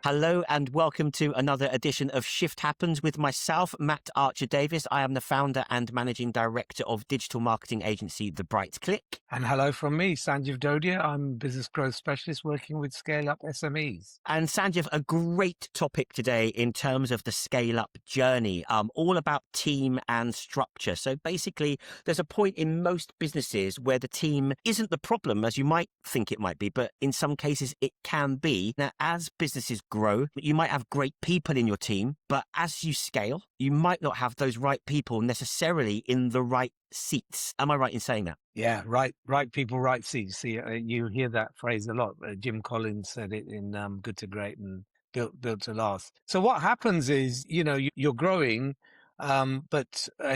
Hello and welcome to another edition of Shift Happens with myself, Matt Archer-Davis. I am the founder and managing director of digital marketing agency The Bright Click. And hello from me, Sanjiv Dodia. I'm a business growth specialist working with scale-up SMEs. And Sanjiv, a great topic today in terms of the scale-up journey, all about team and structure. So basically, there's a point in most businesses where the team isn't the problem, as you might think it might be, but in some cases it can be. Now, as businesses grow, you might have great people in your team, but as you scale, you might not have those right people necessarily in the right seats. Am I right in saying that? Yeah, right people, right seats. See, you hear that phrase a lot. Jim Collins said it in Good to Great and Built to Last. So what happens is, you're growing, and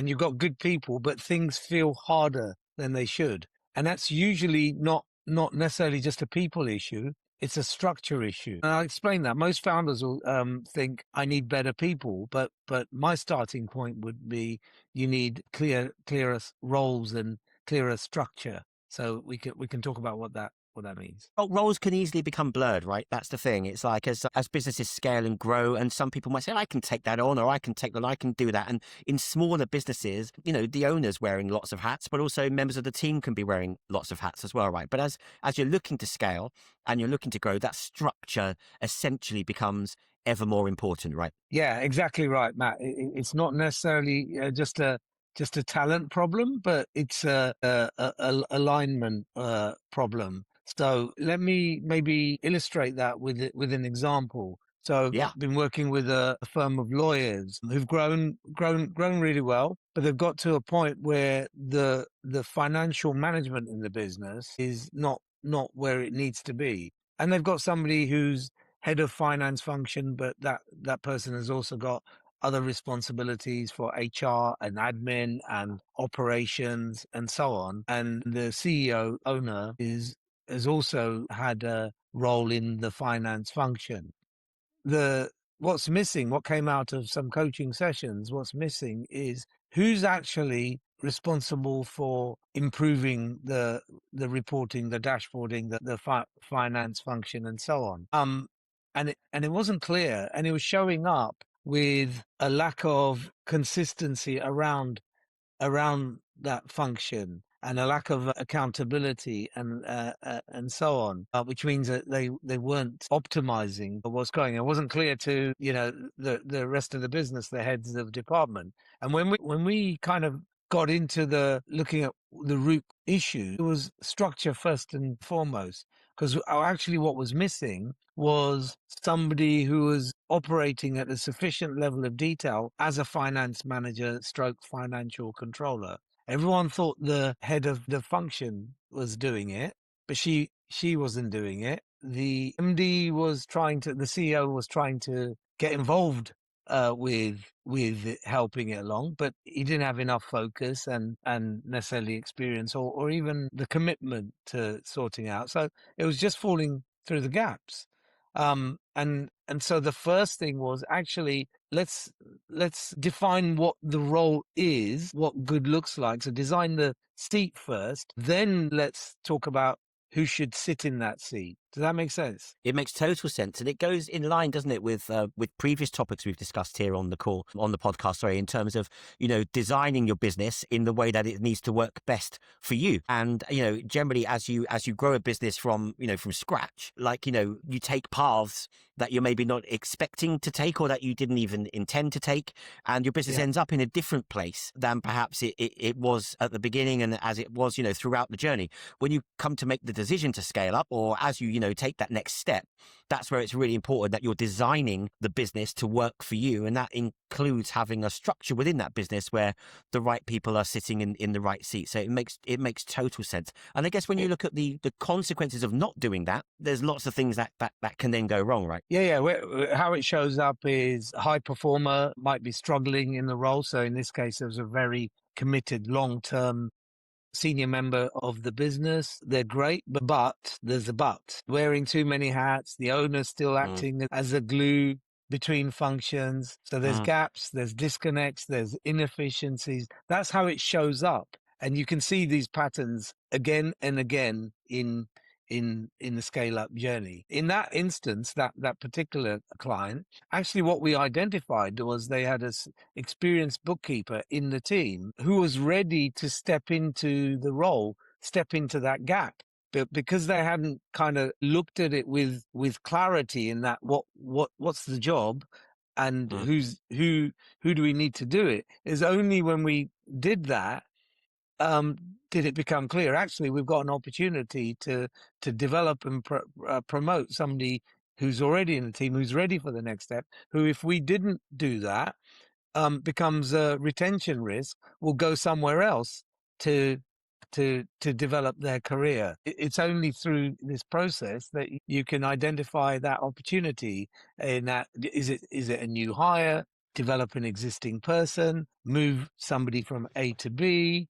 you've got good people, but things feel harder than they should. And that's usually not necessarily just a people issue. It's a structure issue. And I'll explain that. Most founders will think I need better people, but my starting point would be you need clearer roles and clearer structure. So we can talk about what that means. Well, roles can easily become blurred, right? That's the thing. It's like as businesses scale and grow, and some people might say, I can take that on, or I can do that. And in smaller businesses, the owner's wearing lots of hats, but also members of the team can be wearing lots of hats as well, right? But as you're looking to scale and you're looking to grow, that structure essentially becomes ever more important, right? Yeah, exactly right, Matt. It's not necessarily just a talent problem, but it's a alignment problem. So let me maybe illustrate that with an example. So Yeah. I've been working with a firm of lawyers who've grown really well, but they've got to a point where the financial management in the business is not where it needs to be. And they've got somebody who's head of finance function, but that person has also got other responsibilities for HR and admin and operations and so on. And the CEO owner has also had a role in the finance function. What's missing, what came out of some coaching sessions, what's missing is who's actually responsible for improving the reporting, the dashboarding, the finance function, and so on. And it wasn't clear, and it was showing up with a lack of consistency around that function and a lack of accountability and so on, which means that they weren't optimizing what's going. It wasn't clear to the rest of the business, the heads of department. And when we kind of got into the looking at the root issue, it was structure first and foremost, because actually what was missing was somebody who was operating at a sufficient level of detail as a finance manager stroke financial controller. Everyone thought the head of the function was doing it, but she wasn't doing it. The MD was the CEO was trying to get involved with helping it along, but he didn't have enough focus and necessarily experience or even the commitment to sorting out. So it was just falling through the gaps. And so the first thing was actually let's define what the role is, what good looks like. So design the seat first, then let's talk about who should sit in that seat. Does that make sense? It makes total sense, and it goes in line, doesn't it, with previous topics we've discussed here on the podcast. Sorry, in terms of designing your business in the way that it needs to work best for you, and generally as you grow a business from scratch, like you take paths that you're maybe not expecting to take or that you didn't even intend to take, and your business ends up in a different place than perhaps it was at the beginning and as it was throughout the journey. When you come to make the decision to scale up, or as you take that next step, that's where it's really important that you're designing the business to work for you, and that includes having a structure within that business where the right people are sitting in the right seat. So it makes total sense. And I guess when you look at the consequences of not doing that, there's lots of things that can then go wrong, right? Yeah. How it shows up is a high performer might be struggling in the role. So in this case, there was a very committed long-term senior member of the business. They're great, but there's a but. Wearing too many hats, the owner's still acting as a glue between functions. So there's gaps, there's disconnects, there's inefficiencies. That's how it shows up. And you can see these patterns again and again in in the scale up journey. In that instance, that particular client, actually what we identified was they had a experienced bookkeeper in the team who was ready to step into the role, step into that gap. But because they hadn't kind of looked at it with clarity in that what's the job and Mm. who do we need to do it, is only when we did that did it become clear. Actually, we've got an opportunity to develop and promote somebody who's already in the team, who's ready for the next step, who, if we didn't do that, becomes a retention risk, will go somewhere else to develop their career. It's only through this process that you can identify that opportunity. In that, is it a new hire, develop an existing person, move somebody from A to B?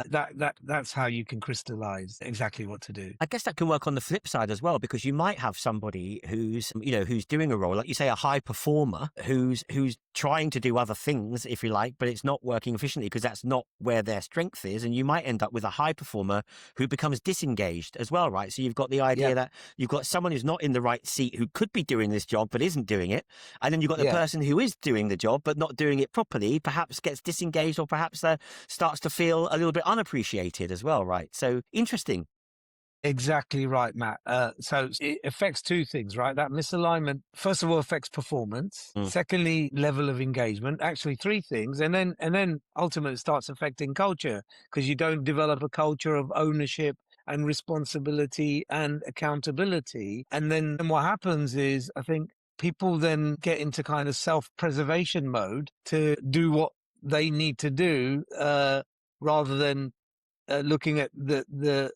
That's how you can crystallize exactly what to do. I guess that can work on the flip side as well, because you might have somebody who's, who's doing a role, like you say, a high performer who's trying to do other things, if you like, but it's not working efficiently because that's not where their strength is. And you might end up with a high performer who becomes disengaged as well, right? So you've got the idea that you've got someone who's not in the right seat who could be doing this job but isn't doing it. And then you've got the person who is doing the job but not doing it properly, perhaps gets disengaged, or perhaps starts to feel a little bit unappreciated as well, right? So interesting. Exactly right, Matt. So it affects two things, right? That misalignment, first of all, affects performance. Secondly, level of engagement. Actually, three things, and then ultimately starts affecting culture, because you don't develop a culture of ownership and responsibility and accountability. And then what happens is, I think people then get into kind of self-preservation mode to do what they need to do, rather than looking at the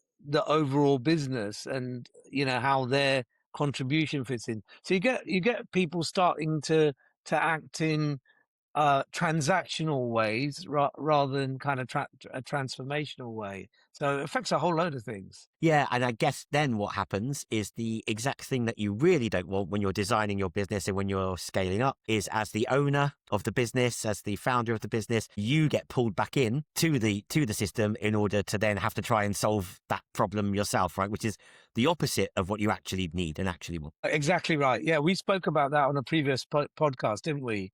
overall business and how their contribution fits in. So you get people starting to act in transactional ways rather than kind of a transformational way. So it affects a whole load of things. Yeah, and I guess then what happens is the exact thing that you really don't want when you're designing your business and when you're scaling up is, as the owner of the business, as the founder of the business, you get pulled back in to the system in order to then have to try and solve that problem yourself, right? Which is the opposite of what you actually need and actually want. Exactly right. Yeah, we spoke about that on a previous podcast, didn't we?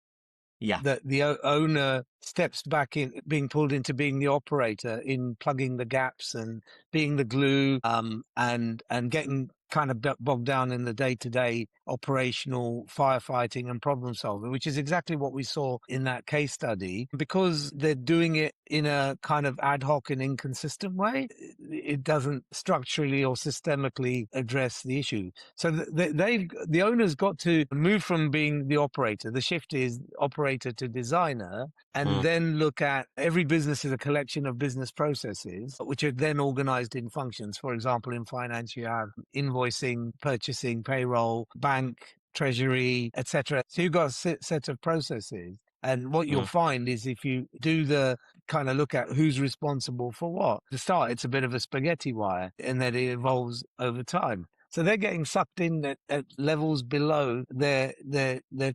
Yeah. That the owner steps back in, being pulled into being the operator in plugging the gaps and being the glue, and getting kind of bogged down in the day-to-day operational firefighting and problem solving, which is exactly what we saw in that case study. Because they're doing it in a kind of ad hoc and inconsistent way, it doesn't structurally or systemically address the issue. So the owner's got to move from being the operator. The shift is operator to designer, and then look at every business is a collection of business processes, which are then organized in functions. For example, in finance, you have invoicing, purchasing, payroll, bank, treasury, etc. So you've got a set of processes. And what you'll find is, if you do the kind of look at who's responsible for what, to start, it's a bit of a spaghetti wire, and then it evolves over time. So they're getting sucked in at levels below their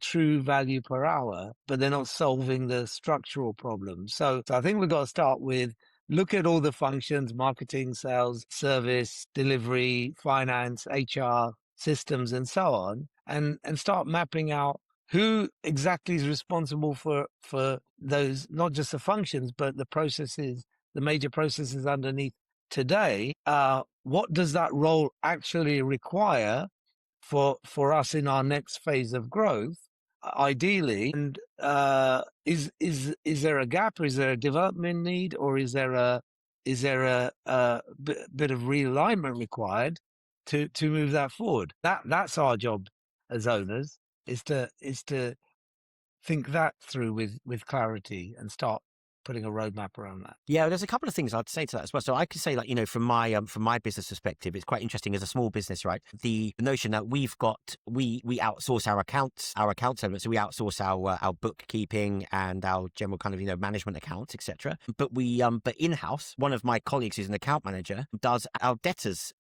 true value per hour, but they're not solving the structural problems. So I think we've got to start with, look at all the functions: marketing, sales, service, delivery, finance, HR, systems, and so on, and start mapping out who exactly is responsible for those, not just the functions, but the processes, the major processes underneath today. What does that role actually require for us in our next phase of growth, ideally? And is there a gap, or is there a development need, or is there a bit of realignment required to move that forward? That's our job as owners, is to think that through with clarity and start putting a roadmap around that. Yeah, there's a couple of things I'd say to that as well. So I could say, like, from my business perspective, it's quite interesting as a small business, right? The notion that we outsource our accounts elements. So we outsource our bookkeeping and our general kind of, management accounts, etc. But but in-house, one of my colleagues who's an account manager does our debtors,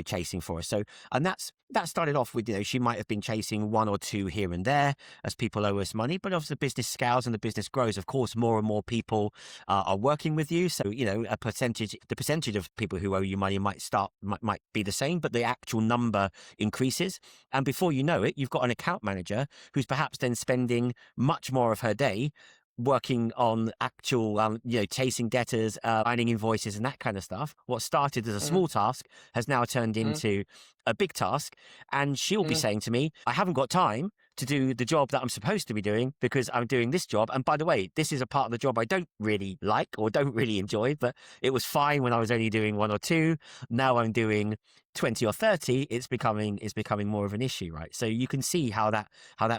chasing for us. So, and that started off with, she might have been chasing one or two here and there as people owe us money. But as the business scales and the business grows, of course, more and more people are working with you. So, the percentage of people who owe you money might be the same, but the actual number increases. And before you know it, you've got an account manager who's perhaps then spending much more of her day working on actual, chasing debtors, finding invoices and that kind of stuff. What started as a mm, small task has now turned mm, into a big task. And she'll be mm. saying to me, I haven't got time to do the job that I'm supposed to be doing because I'm doing this job. And by the way, this is a part of the job I don't really like or don't really enjoy, but it was fine when I was only doing one or two. Now I'm doing 20 or 30. It's becoming more of an issue, right? So you can see how that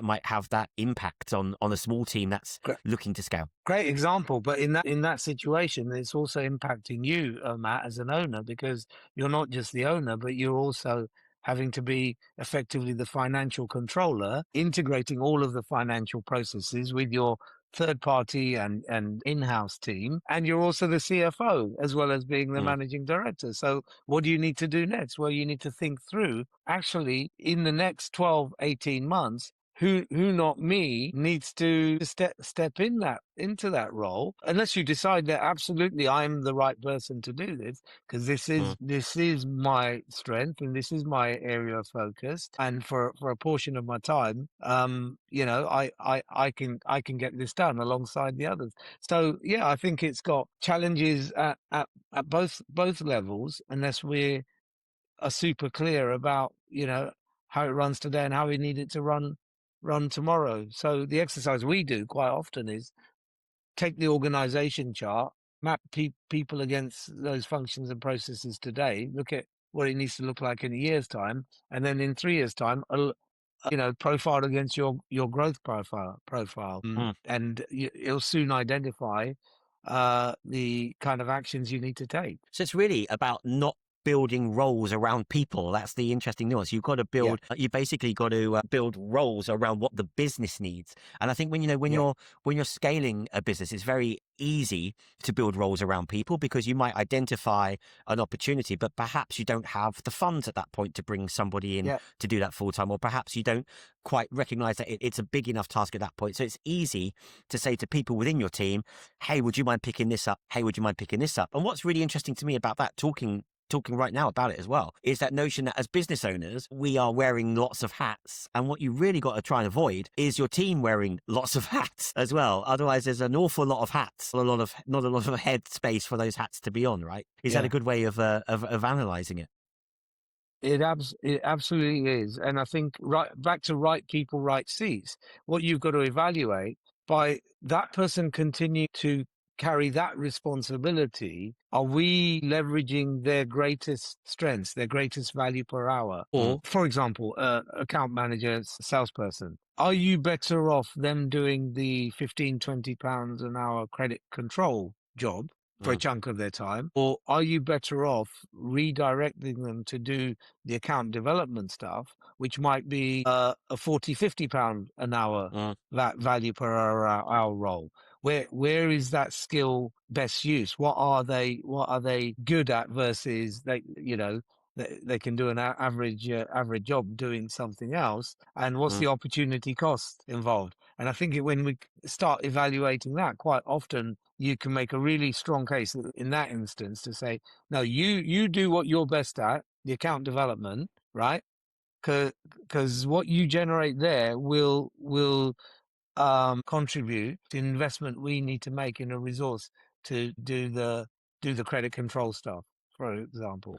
might have that impact on a small team that's Gre- looking to scale. Great example, but in that situation, it's also impacting you, Matt, as an owner, because you're not just the owner, but you're also having to be effectively the financial controller, integrating all of the financial processes with your third party and in-house team. And you're also the CFO as well as being the Mm, managing director. So what do you need to do next? Well, you need to think through actually in the next 12, 18 months, who not me needs to step into that role, unless you decide that absolutely I'm the right person to do this, because mm. this is my strength and this is my area of focus, and for a portion of my time, I can get this done alongside the others. So yeah, I think it's got challenges at both levels, unless we are super clear about how it runs today and how we need it to run tomorrow. So the exercise we do quite often is take the organization chart, map people against those functions and processes today, look at what it needs to look like in a year's time, and then in 3 years' time, profile against your growth profile, Mm. and it'll soon identify the kind of actions you need to take. So it's really about not building roles around people. That's the interesting nuance. Yeah, You basically got to build roles around what the business needs. And I think yeah, when you're scaling a business, it's very easy to build roles around people because you might identify an opportunity, but perhaps you don't have the funds at that point to bring somebody in yeah. to do that full time, or perhaps you don't quite recognize that it's a big enough task at that point. So it's easy to say to people within your team, hey, would you mind picking this up? Hey, would you mind picking this up? And what's really interesting to me about that, talking right now about it as well, is that notion that as business owners, we are wearing lots of hats. And what you really got to try and avoid is your team wearing lots of hats as well. Otherwise, there's an awful lot of hats, not a lot of head space for those hats to be on, right? Is that a Yeah. good way of analyzing it? It absolutely is. And I think right back to right people, right seats. What you've got to evaluate, by that person continue to carry that responsibility, are we leveraging their greatest strengths, their greatest value per hour? Mm, Or, for example, account manager, salesperson. Are you better off them doing the 15, £20 an hour credit control job for a mm, chunk of their time? Or are you better off redirecting them to do the account development stuff, which might be a 40, £50 an hour mm, that value per hour role? Where is that skill best use? What are they good at versus they can do an average job doing something else, and what's mm. the opportunity cost involved? And I think when we start evaluating that, quite often you can make a really strong case in that instance to say, no, you do what you're best at, the account development, right? Because what you generate there will contribute to investment we need to make in a resource to do the credit control stuff, for example.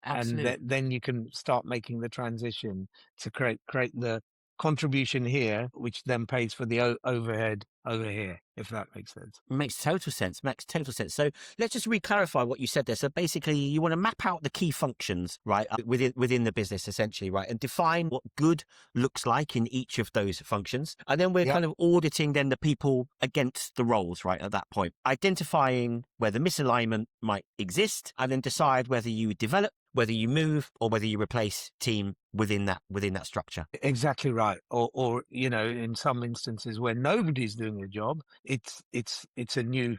And Absolutely. then you can start making the transition to create the contribution here, which then pays for the overhead over here, if that makes sense. Makes total sense. Makes total sense. So let's just re-clarify what you said there. So basically, you want to map out the key functions, right, within the business, essentially, right, and define what good looks like in each of those functions. And then we're Yeah, kind of auditing then the people against the roles, right, at that point, identifying where the misalignment might exist, and then decide whether you develop, whether you move, or whether you replace team within that structure. exactly right. Or in some instances where nobody's doing a job, it's a new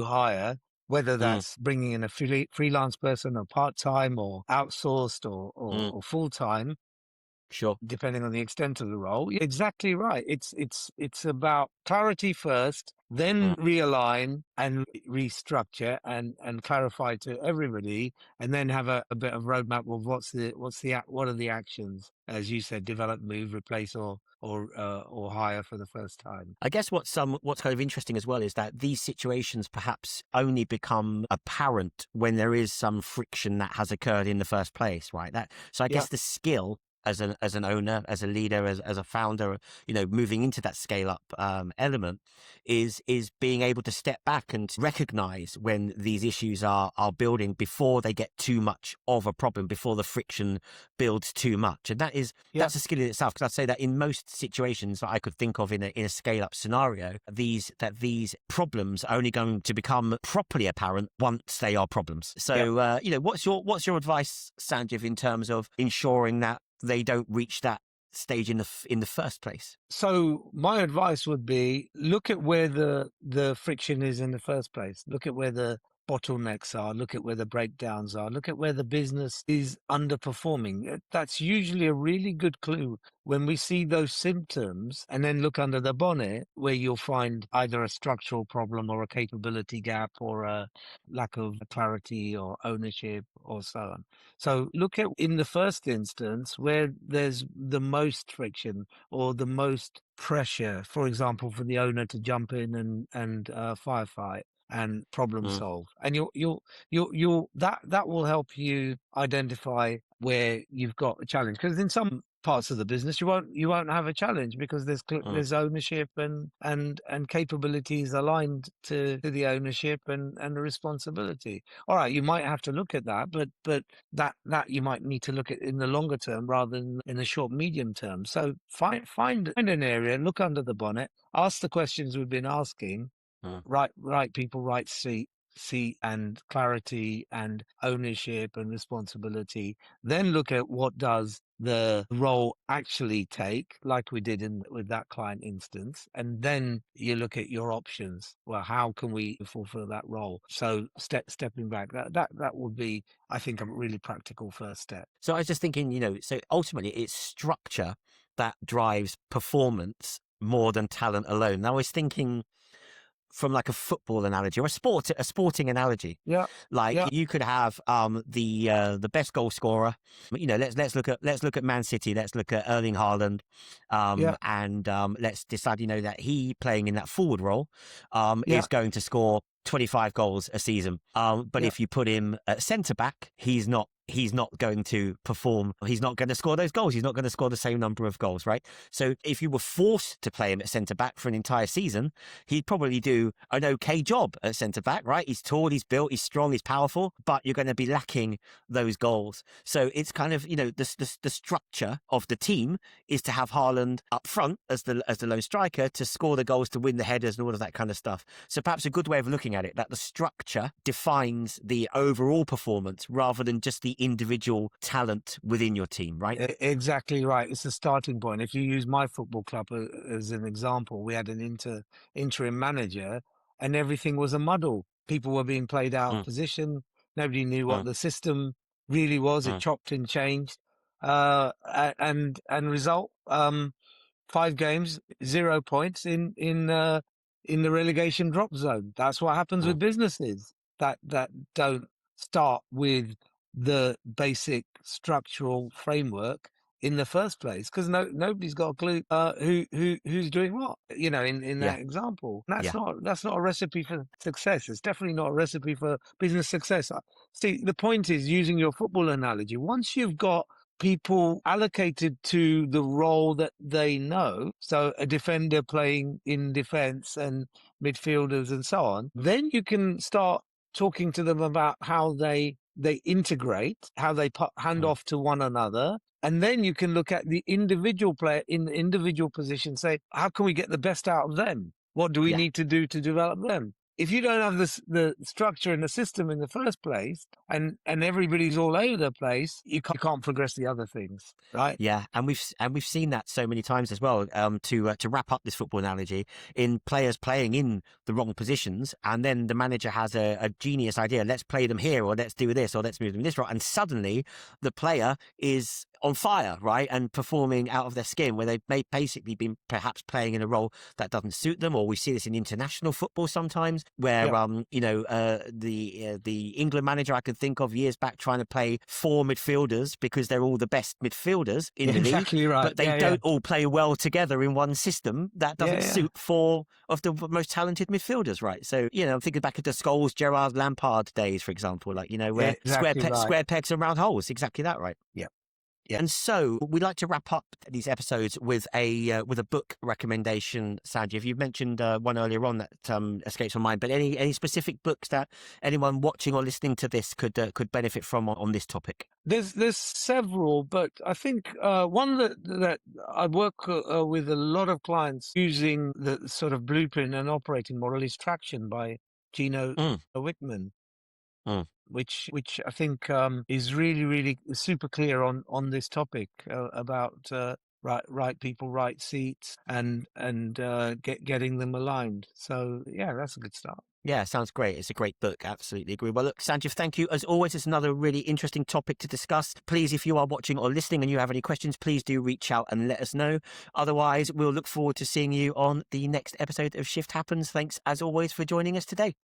hire, whether Mm, that's bringing in a freelance person or part time or outsourced or, mm, or full time. Sure. depending on the extent of the role. You're exactly right. It's about clarity first, then Mm. realign and restructure and clarify to everybody, and then have a bit of roadmap of what are the actions, as you said, develop, move, replace, or hire for the first time. I guess what's kind of interesting as well is that these situations perhaps only become apparent when there is some friction that has occurred in the first place, right? So I Yeah, guess the skill as an owner, as a leader, as a founder, moving into that scale up element is being able to step back and recognize when these issues are building before they get too much of a problem, before the friction builds too much, and yeah, that's a skill in itself. Because I'd say that in most situations that I could think of in a scale up scenario, these problems are only going to become properly apparent once they are problems. yeah. So what's your advice, Sanjiv, in terms of ensuring that they don't reach that stage in the first place? So my advice would be look at where the friction is in the first place. Look at where the bottlenecks are. Look at where the breakdowns are. Look at where the business is underperforming. That's usually a really good clue when we see those symptoms, and then look under the bonnet where you'll find either a structural problem or a capability gap or a lack of clarity or ownership or so on. So look at, in the first instance, where there's the most friction or the most pressure, for example, for the owner to jump in and firefight and problem Mm, solve, and you'll that will help you identify where you've got a challenge. Because in some parts of the business you won't have a challenge because mm, there's ownership and capabilities aligned to the ownership and the responsibility. All right, you might have to look at that, but that you might need to look at in the longer term rather than in the short medium term. So find an area, look under the bonnet, ask the questions we've been asking, mm. right people, right seat and clarity and ownership and responsibility. Then look at what does the role actually take, like we did with that client instance, and then you look at your options. Well, how can we fulfill that role? So stepping back, that would be, I think, a really practical first step. So I was just thinking, so ultimately it's structure that drives performance more than talent alone. And I was thinking from like a football analogy or a sporting analogy. Yeah, Like yeah, you could have the best goal scorer. Let's look at Man City. Let's look at Erling Haaland, yeah, and let's decide that he playing in that forward role yeah, is going to score 25 goals a season. But yeah. if you put him at centre back, he's not going to perform. He's not going to score those goals. He's not going to score the same number of goals, right? So if you were forced to play him at centre back for an entire season, he'd probably do an okay job at centre back, right? He's tall, he's built, he's strong, he's powerful, but you're going to be lacking those goals. So it's kind of, the structure of the team is to have Haaland up front as the lone striker to score the goals, to win the headers and all of that kind of stuff. So perhaps a good way of looking at it, that the structure defines the overall performance rather than just the individual talent within your team, right? Exactly right. It's the starting point. If you use my football club as an example, we had an interim manager, and everything was a muddle. People were being played out of Mm, position. Nobody knew what mm, the system really was. It mm, chopped and changed. And result, 5 games, 0 points in the relegation drop zone. That's what happens mm. with businesses that don't start with the basic structural framework in the first place, because nobody's got a clue who's doing what. In Yeah, that example, that's yeah. not a recipe for success. It's definitely not a recipe for business success. See, the point is, using your football analogy, once you've got people allocated to the role that they know, so a defender playing in defense and midfielders and so on, then you can start talking to them about how they integrate, how they hand Mm, off to one another. And then you can look at the individual player in the individual position, say, how can we get the best out of them? What do we yeah. need to do to develop them? If you don't have the structure and the system in the first place, and everybody's all over the place, you can't progress the other things, right? Yeah, and we've seen that so many times as well. To wrap up this football analogy, in players playing in the wrong positions, and then the manager has a genius idea. Let's play them here, or let's do this, or let's move them this route, and suddenly the player is on fire, right? And performing out of their skin, where they've basically been perhaps playing in a role that doesn't suit them. Or we see this in international football sometimes, where, Yep. the England manager I could think of years back trying to play four midfielders because they're all the best midfielders in the league, Exactly right. but they Yeah, don't all play well together in one system. That doesn't yeah. suit four of the most talented midfielders, right? So, I'm thinking back at the Scholes, Gerrard, Lampard days, for example, like, where Exactly right. square pegs and round holes. Exactly that, right? Yep. Yeah. And so we like to wrap up these episodes with a book recommendation, Sanjiv. You've mentioned one earlier on that escapes my mind, but any specific books that anyone watching or listening to this could benefit from on this topic? There's several, but I think one that I work with a lot of clients using the sort of blueprint and operating model is Traction by Gino Mm, Wickman, mm. which I think is really, really super clear on this topic about right people, right seats, and getting them aligned. So yeah, that's a good start. Yeah, sounds great. It's a great book. Absolutely agree. Well, look, Sanjiv, thank you. As always, it's another really interesting topic to discuss. Please, if you are watching or listening and you have any questions, please do reach out and let us know. Otherwise, we'll look forward to seeing you on the next episode of Shift Happens. Thanks, as always, for joining us today.